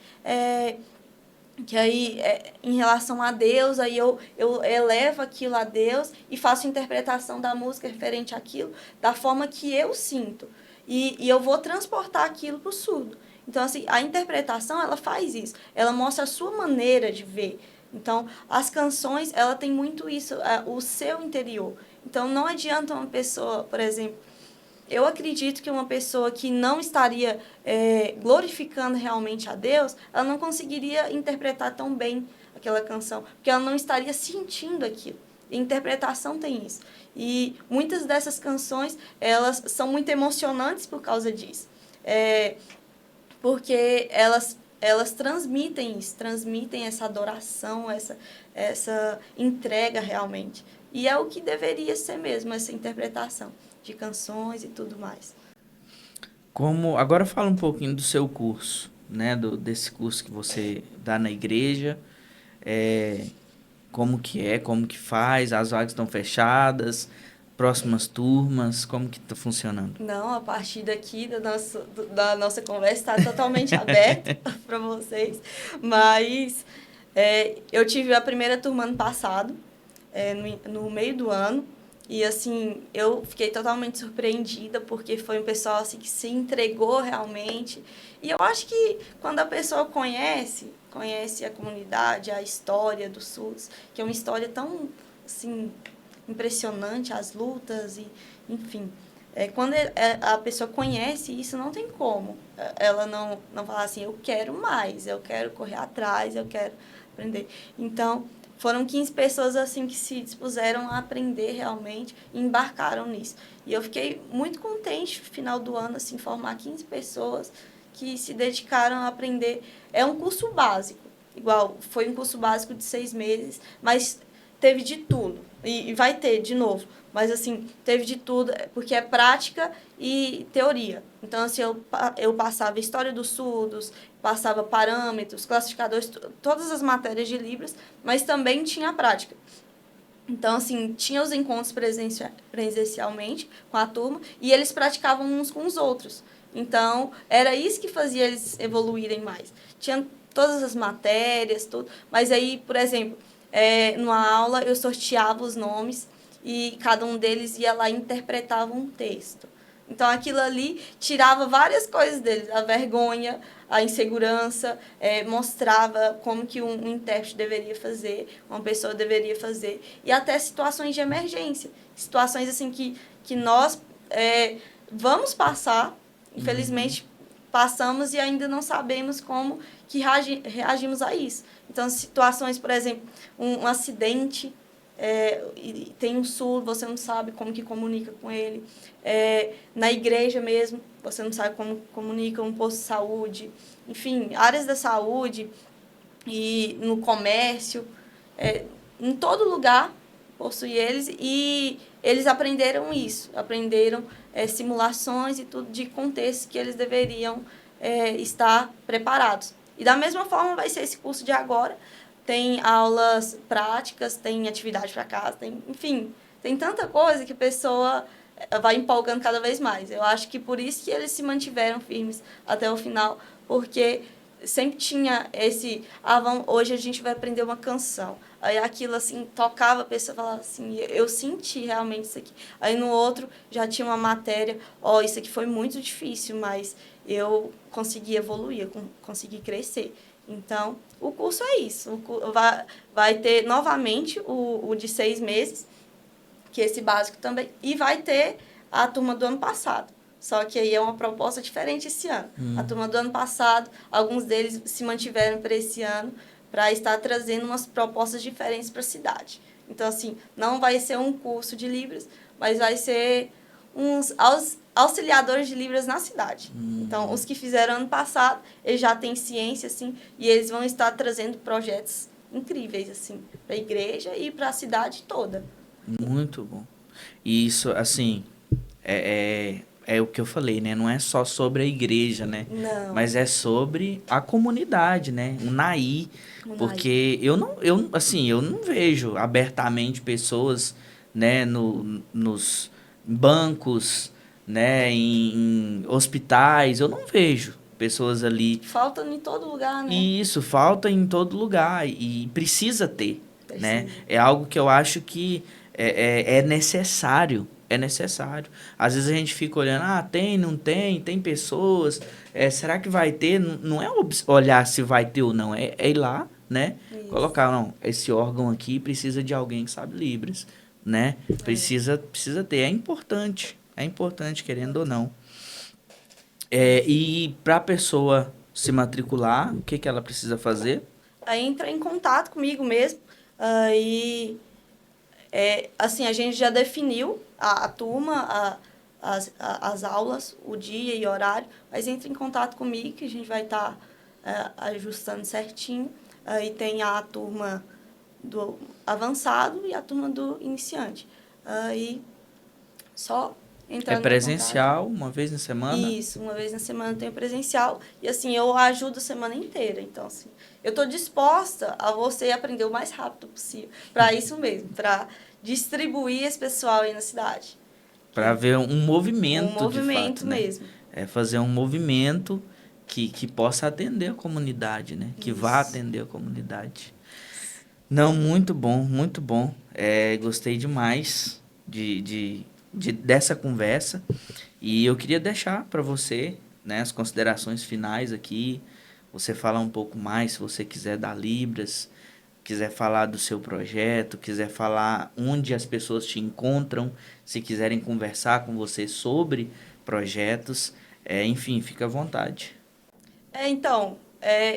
S2: que aí, em relação a Deus, aí eu elevo aquilo a Deus e faço interpretação da música referente àquilo, da forma que eu sinto. E eu vou transportar aquilo para o surdo. Então, assim, a interpretação, ela faz isso. Ela mostra a sua maneira de ver. Então, as canções, ela tem muito isso, o seu interior. Então, não adianta uma pessoa, por exemplo, eu acredito que uma pessoa que não estaria glorificando realmente a Deus, ela não conseguiria interpretar tão bem aquela canção, porque ela não estaria sentindo aquilo. E interpretação tem isso. E muitas dessas canções, elas são muito emocionantes por causa disso. Porque elas elas transmitem isso, transmitem essa adoração, essa entrega realmente. E é o que deveria ser mesmo, essa interpretação de canções e tudo mais.
S1: Agora fala um pouquinho do seu curso, né? Desse curso que você dá na igreja. Como que faz, as vagas estão fechadas, próximas turmas, como que tá funcionando?
S2: Não, a partir daqui da nossa conversa está totalmente aberta para vocês, mas eu tive a primeira turma ano passado, no meio do ano, e assim, eu fiquei totalmente surpreendida, porque foi um pessoal assim, que se entregou realmente, e eu acho que quando a pessoa conhece a comunidade, a história do SUS, que é uma história tão, assim, impressionante, as lutas, e enfim. Quando a pessoa conhece isso, não tem como ela não falar assim, eu quero mais, eu quero correr atrás, eu quero aprender. Então, foram 15 pessoas assim que se dispuseram a aprender realmente e embarcaram nisso. E eu fiquei muito contente no final do ano, assim, formar 15 pessoas que se dedicaram a aprender. É um curso básico, igual, foi um curso básico de 6 meses, mas teve de tudo. E vai ter, de novo. Mas, assim, teve de tudo, porque é prática e teoria. Então, assim, eu passava história dos surdos, passava parâmetros, classificadores, todas as matérias de Libras, mas também tinha a prática. Então, assim, tinha os encontros presencialmente com a turma e eles praticavam uns com os outros. Então, era isso que fazia eles evoluírem mais. Tinha todas as matérias, tudo, mas aí, por exemplo, numa aula eu sorteava os nomes e cada um deles ia lá e interpretava um texto. Então, aquilo ali tirava várias coisas deles, a vergonha, a insegurança, mostrava como que um intérprete deveria fazer, uma pessoa deveria fazer, e até situações de emergência, situações assim que nós vamos passar, infelizmente passamos e ainda não sabemos como que reagimos a isso. Então, situações, por exemplo, um acidente, e tem um surdo, você não sabe como que comunica com ele. Na igreja mesmo, você não sabe como comunica, um posto de saúde. Enfim, áreas da saúde e no comércio. Em todo lugar possui eles e eles aprenderam isso. Aprenderam simulações e tudo de contextos que eles deveriam estar preparados. E da mesma forma vai ser esse curso de agora. Tem aulas práticas, tem atividade para casa, enfim, tem tanta coisa que a pessoa vai empolgando cada vez mais. Eu acho que por isso que eles se mantiveram firmes até o final, porque sempre tinha hoje a gente vai aprender uma canção. Aí aquilo assim, tocava, a pessoa falava assim, eu senti realmente isso aqui. Aí no outro já tinha uma matéria, isso aqui foi muito difícil, mas eu consegui evoluir, eu consegui crescer. Então, o curso é isso. Vai ter novamente o de 6 meses, que é esse básico também, e vai ter a turma do ano passado. Só que aí é uma proposta diferente esse ano. A turma do ano passado, alguns deles se mantiveram para esse ano, para estar trazendo umas propostas diferentes para a cidade. Então, assim, não vai ser um curso de Libras, mas vai ser uns auxiliadores de Libras na cidade. Então, os que fizeram ano passado, eles já têm ciência, assim, e eles vão estar trazendo projetos incríveis, assim, para a igreja e para a cidade toda.
S1: Muito bom. E isso, assim, é o que eu falei, né? Não é só sobre a igreja, né?
S2: Não.
S1: Mas é sobre a comunidade, né? O Naí. Porque eu não vejo abertamente pessoas, né, nos bancos, né, em hospitais, eu não vejo pessoas ali.
S2: Falta em todo lugar, né?
S1: E isso, falta em todo lugar e precisa ter, né?
S2: Precisa.
S1: É algo que eu acho que é necessário, é necessário. Às vezes a gente fica olhando, tem, não tem, tem pessoas, será que vai ter? Não é olhar se vai ter ou não, é ir lá, né?
S2: Isso.
S1: Colocar, não, esse órgão aqui precisa de alguém que sabe Libras, né? Precisa ter, é importante, querendo ou não. E para a pessoa se matricular, o que ela precisa fazer?
S2: Aí entra em contato comigo mesmo. Aí, assim, a gente já definiu a turma, as aulas, o dia e horário, mas entra em contato comigo que a gente vai estar ajustando certinho. Aí tem a turma do avançado e a turma do iniciante. Aí só entrando
S1: É presencial, uma vez na semana?
S2: Isso, uma vez na semana eu tenho presencial. E assim, eu ajudo a semana inteira. Então, assim, eu estou disposta a você aprender o mais rápido possível. Para isso mesmo, para distribuir esse pessoal aí na cidade.
S1: Para ver um
S2: Um
S1: movimento de fato,
S2: movimento
S1: né?
S2: mesmo.
S1: É fazer um movimento que possa atender a comunidade, né? Que vá
S2: Isso.
S1: atender a comunidade. Não, muito bom, muito bom. Gostei demais dessa conversa. E eu queria deixar para você, né, as considerações finais aqui. Você falar um pouco mais, se você quiser dar libras, quiser falar do seu projeto, quiser falar onde as pessoas te encontram, se quiserem conversar com você sobre projetos, enfim, fica à vontade.
S2: Então,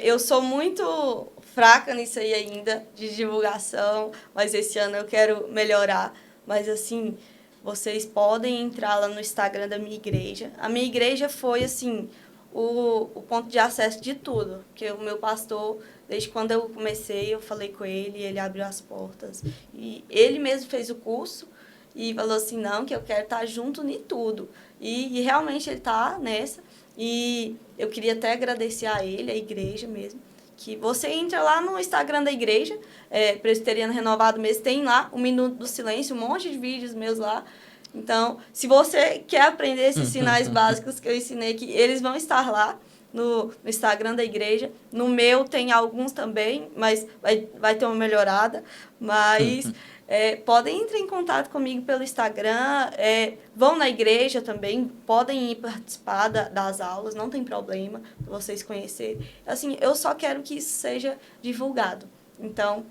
S2: eu sou muito fraca nisso aí ainda, de divulgação, mas esse ano eu quero melhorar. Mas, assim, vocês podem entrar lá no Instagram da minha igreja. A minha igreja foi, assim, o ponto de acesso de tudo. Porque o meu pastor, desde quando eu comecei, eu falei com ele abriu as portas. E ele mesmo fez o curso e falou assim, não, que eu quero estar junto em tudo. E realmente ele está nessa. E eu queria até agradecer a ele, a igreja mesmo, que você entra lá no Instagram da igreja, Presbiteriano Renovado mesmo, tem lá o Minuto do Silêncio, um monte de vídeos meus lá. Então, se você quer aprender esses sinais básicos que eu ensinei aqui, eles vão estar lá no Instagram da igreja. No meu tem alguns também, mas vai ter uma melhorada. Mas podem entrar em contato comigo pelo Instagram, vão na igreja também, podem ir participar das aulas, não tem problema, para vocês conhecerem. Assim, eu só quero que isso seja divulgado. Então,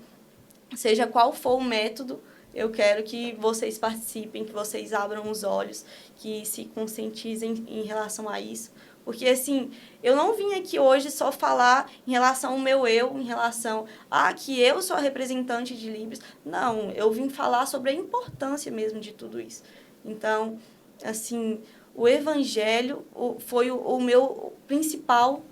S2: seja qual for o método, eu quero que vocês participem, que vocês abram os olhos, que se conscientizem em relação a isso. Porque, assim, eu não vim aqui hoje só falar em relação ao meu eu, em relação que eu sou a representante de Libras. Não, eu vim falar sobre a importância mesmo de tudo isso. Então, assim, o evangelho foi o meu principal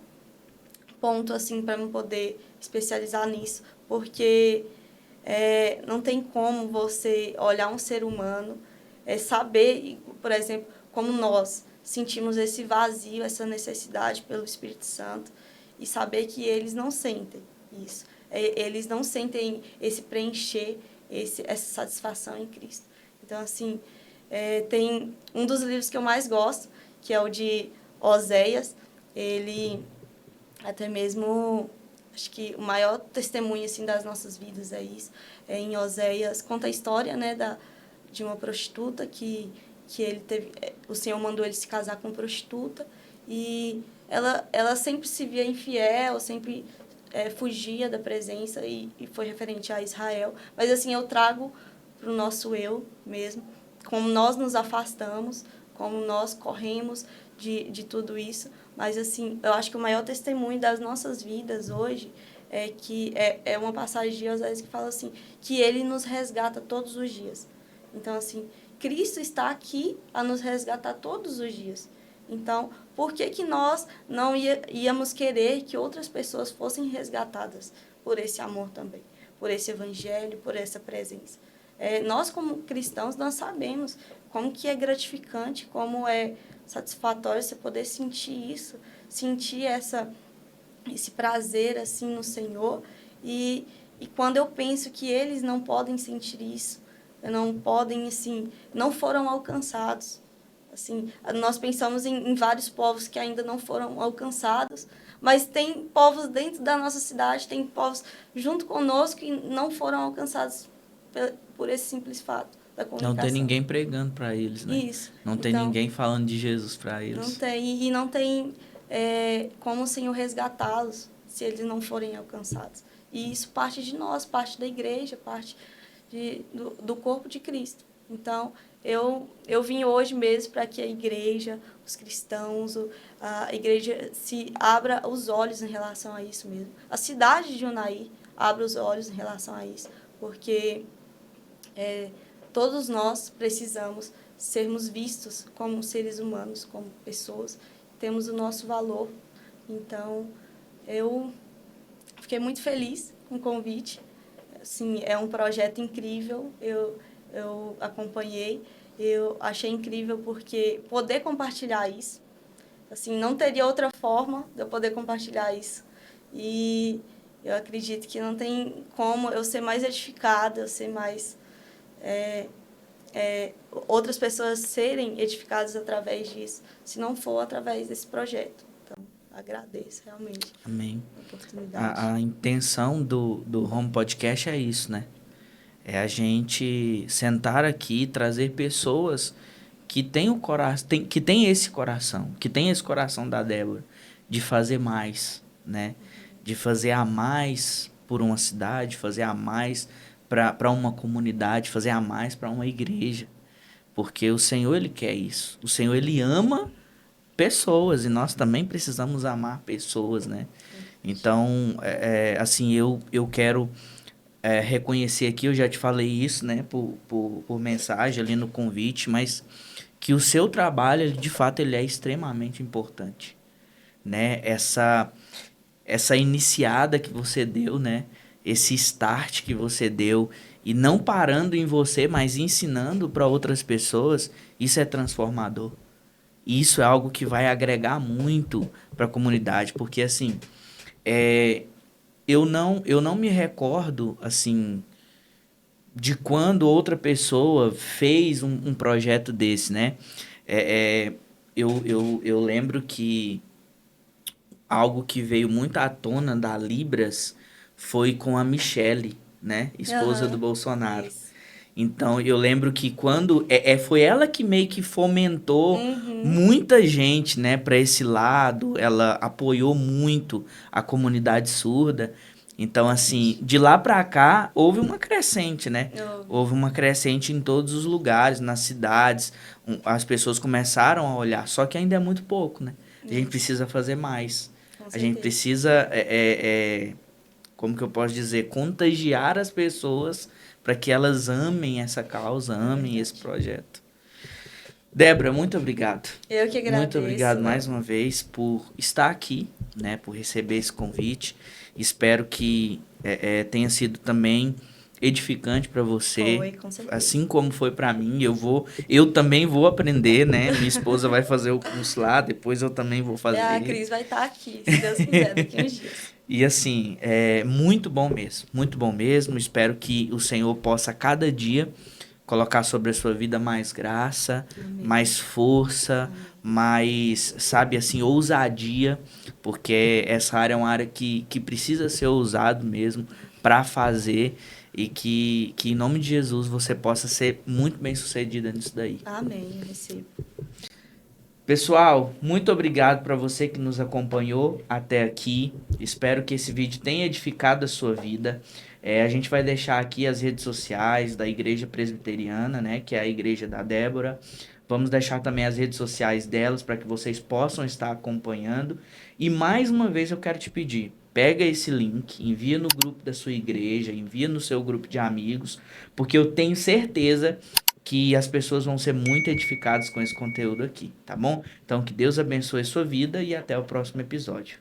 S2: ponto, assim, para eu poder especializar nisso. Porque não tem como você olhar um ser humano, saber, por exemplo, como nós sentimos esse vazio, essa necessidade pelo Espírito Santo, e saber que eles não sentem isso. Eles não sentem esse preencher, essa satisfação em Cristo. Então, assim, tem um dos livros que eu mais gosto, que é o de Oséias. Ele até mesmo, acho que o maior testemunho assim das nossas vidas é isso. Em Oséias conta a história, né, de uma prostituta que ele teve, o Senhor mandou ele se casar com uma prostituta e ela sempre se via infiel, sempre fugia da presença e foi referente a Israel. Mas assim, eu trago para o nosso eu mesmo, como nós nos afastamos, como nós corremos de tudo isso. Mas, assim, eu acho que o maior testemunho das nossas vidas hoje é que é uma passagem de Oséias que fala assim, que ele nos resgata todos os dias. Então, assim, Cristo está aqui a nos resgatar todos os dias. Então, por que nós não íamos querer que outras pessoas fossem resgatadas por esse amor também, por esse evangelho, por essa presença? Nós, como cristãos, nós sabemos como que é gratificante, como é satisfatório você poder sentir isso, sentir esse prazer assim no Senhor. E quando eu penso que eles não podem sentir isso, não podem, assim, não foram alcançados. Assim, nós pensamos em vários povos que ainda não foram alcançados, mas tem povos dentro da nossa cidade, tem povos junto conosco que não foram alcançados por esse simples fato da
S1: Não tem
S2: comunicação.
S1: ninguém pregando para eles, né?
S2: Isso.
S1: Não tem
S2: Então,
S1: ninguém falando de Jesus para
S2: não
S1: eles.
S2: tem, e não tem como o Senhor resgatá-los se eles não forem alcançados. E isso parte de nós, parte da igreja, parte do corpo de Cristo. Então, eu vim hoje mesmo para que a igreja, os cristãos, a igreja se abra os olhos em relação a isso mesmo. A cidade de Unai abra os olhos em relação a isso, porque todos nós precisamos sermos vistos como seres humanos, como pessoas, temos o nosso valor. Então, Eu fiquei muito feliz com o convite. Assim, é um projeto incrível, eu acompanhei, eu achei incrível porque poder compartilhar isso, assim, não teria outra forma de eu poder compartilhar isso. E eu acredito que não tem como eu ser mais edificada, eu ser mais... outras pessoas serem edificadas através disso, se não for através desse projeto. Então, agradeço realmente
S1: Amém.
S2: a oportunidade.
S1: A intenção do Home Podcast é isso, né? É a gente sentar aqui e trazer pessoas que têm o coração, que têm esse coração, que têm esse coração da Débora, de fazer mais, né? De fazer a mais por uma cidade, fazer a mais para uma comunidade, fazer a mais para uma igreja. Porque o Senhor, Ele quer isso. O Senhor, Ele ama pessoas e nós também precisamos amar pessoas, né? Então, assim, eu quero reconhecer aqui, eu já te falei isso, né, por mensagem ali no convite, mas que o seu trabalho, de fato, ele é extremamente importante, né? Essa iniciada que você deu, né? Esse start que você deu e não parando em você, mas ensinando para outras pessoas, isso é transformador. E isso é algo que vai agregar muito para a comunidade, porque assim, eu não me recordo assim de quando outra pessoa fez um projeto desse, né? É, é, eu lembro que algo que veio muito à tona da Libras foi com a Michelle, né? Esposa do
S2: Aham,
S1: Bolsonaro.
S2: isso.
S1: Então, eu lembro que quando... foi ela que meio que fomentou
S2: Uhum,
S1: muita gente, né, para esse lado. Ela apoiou muito a comunidade surda. Então, assim, de lá para cá, houve uma crescente, né?
S2: eu,
S1: Houve uma crescente em todos os lugares, nas cidades. As pessoas começaram a olhar. Só que ainda é muito pouco, né? A gente
S2: isso,
S1: precisa fazer mais.
S2: com
S1: A gente
S2: certeza.
S1: precisa como que eu posso dizer, contagiar as pessoas para que elas amem essa causa,
S2: É
S1: amem esse
S2: verdade.
S1: projeto. Débora, muito obrigado.
S2: Eu que
S1: Muito
S2: agradeço,
S1: obrigado
S2: Léo.
S1: mais uma vez por estar aqui, né, por receber esse convite. Espero que tenha sido também edificante para você,
S2: Foi, com certeza.
S1: assim como foi para mim. Eu também vou aprender, né? Minha esposa vai fazer o curso lá, depois eu também vou
S2: A
S1: fazer.
S2: Cris vai estar aqui, se Deus quiser, daqui uns dias.
S1: E assim, é muito bom mesmo, muito bom mesmo. Espero que o Senhor possa cada dia colocar sobre a sua vida mais graça,
S2: Amém.
S1: mais força,
S2: Amém.
S1: mais, sabe, assim, ousadia, porque essa área é uma área que precisa ser ousado mesmo para fazer e que em nome de Jesus você possa ser muito bem sucedida nisso daí.
S2: Amém, eu recebo.
S1: Pessoal, muito obrigado para você que nos acompanhou até aqui. Espero que esse vídeo tenha edificado a sua vida. A gente vai deixar aqui as redes sociais da Igreja Presbiteriana, né, que é a Igreja da Débora. Vamos deixar também as redes sociais delas para que vocês possam estar acompanhando. E mais uma vez eu quero te pedir, pega esse link, envia no grupo da sua igreja, envia no seu grupo de amigos, porque eu tenho certeza que as pessoas vão ser muito edificadas com esse conteúdo aqui, tá bom? Então que Deus abençoe a sua vida e até o próximo episódio.